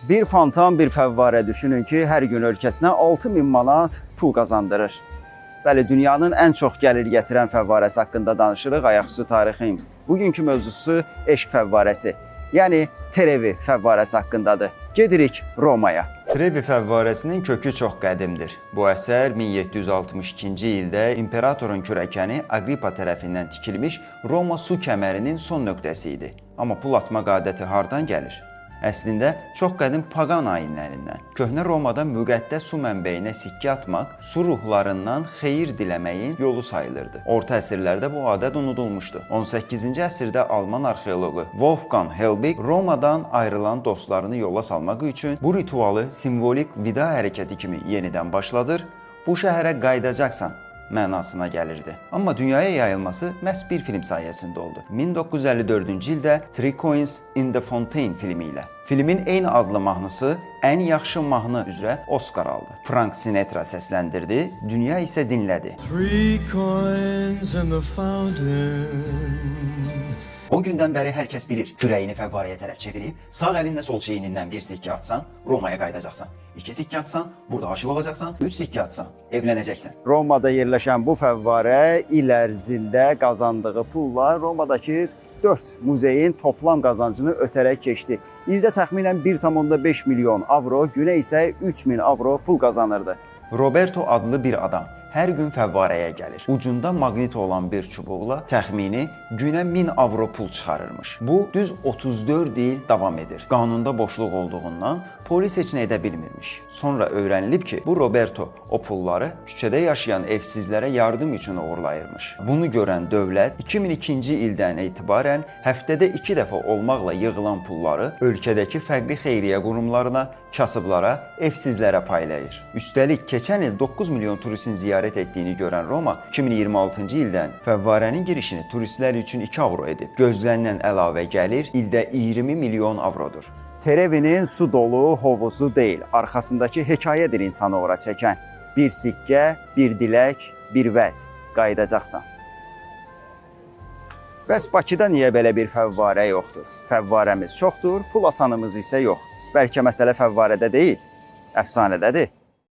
Bir fantam, bir fəvvarə düşünün ki, hər gün ölkəsinə 6000 manat pul qazandırır. Bəli, dünyanın ən çox gəlir gətirən fəvvarəsi haqqında danışırıq, ayaqüstü tarixim. Bugünkü mövzusu eşq fəvvarəsi, yəni Trevi fəvvarəsi haqqındadır. Gedirik Romaya. Trevi fəvvarəsinin kökü çox qədimdir. Bu əsər 1762-ci ildə imperatorun kürəkəni Agrippa tərəfindən tikilmiş Roma su kəmərinin son nöqtəsi idi. Amma pul atmaq adəti hardan gəlir? Əslində, çox qədim paqan ayinlərindən. Köhnə Romada müqəddəs su mənbəyinə sikkə atmaq, su ruhlarından xeyir diləməyin yolu sayılırdı. Orta əsrlərdə bu adət unudulmuşdu. 18-ci əsrdə Alman arxeoloqu Wolfgang Helbig Romadan ayrılan dostlarını yola salmaq üçün bu ritualı simvolik vida hərəkəti kimi yenidən başladır. Bu şəhərə qayıdacaqsan mənasına gəlirdi. Amma dünyaya yayılması məhz bir film sayəsində oldu. 1954-cü ildə Three Coins in the Fountain filmi ilə. Filmin eyni adlı mahnısı ən yaxşı mahnı üzrə Oscar aldı. Frank Sinatra səsləndirdi, dünya isə dinlədi. Three coins in the fountain. O gündən bəri hər kəs bilir, kürəyini fəvvarəyə tərəf çevirib, sağ əlinlə sol çiyinindən bir sikkə atsan, Romaya qayıdacaqsan. 2 sikkə atsan, burada aşıq olacaqsan, 3 sikkə atsan, evlənəcəksən. Romada yerləşən bu fəvvarə il ərzində qazandığı pulla Romadakı 4 muzeyin toplam qazancını ötərək keçdi. İldə təxminən 1,5 milyon avro, günə isə 3000 avro pul qazanırdı. Roberto adlı bir adam hər gün fəvvarəyə gəlir. Ucunda maqnit olan bir çubuqla təxmini günə 1000 avro pul çıxarırmış. Bu düz 34 il davam edir. Qanunda boşluq olduğundan polis heç nə edə bilmirmiş. Sonra öyrənilib ki, bu Roberto o pulları küçədə yaşayan evsizlərə yardım üçün uğurlayırmış. Bunu görən dövlət 2002-ci ildən etibarən həftədə 2 dəfə olmaqla yığılan pulları ölkədəki fərqli xeyriyyə qurumlarına, kasıblara, evsizlərə paylayır. Üstəlik, keçən il 9 milyon turistin ziyarət etdiyini görən Roma 2026-cı ildən fəvvarənin girişini turistlər üçün 2 avro edib. Gözlənilən əlavə gəlir ildə 20 milyon avrodur. Trevinin su dolu hovuzu deyil, arxasındakı hekayədir insanı ora çəkən. Bir sikkə, bir dilək, bir vəd, qayıdacaqsan. Bəs Bakıda niyə belə bir fəvvarə yoxdur? Fəvvarəmiz çoxdur, pul atanımız isə yox. Bəlkə məsələ fəvvarədə deyil, əfsanədədir.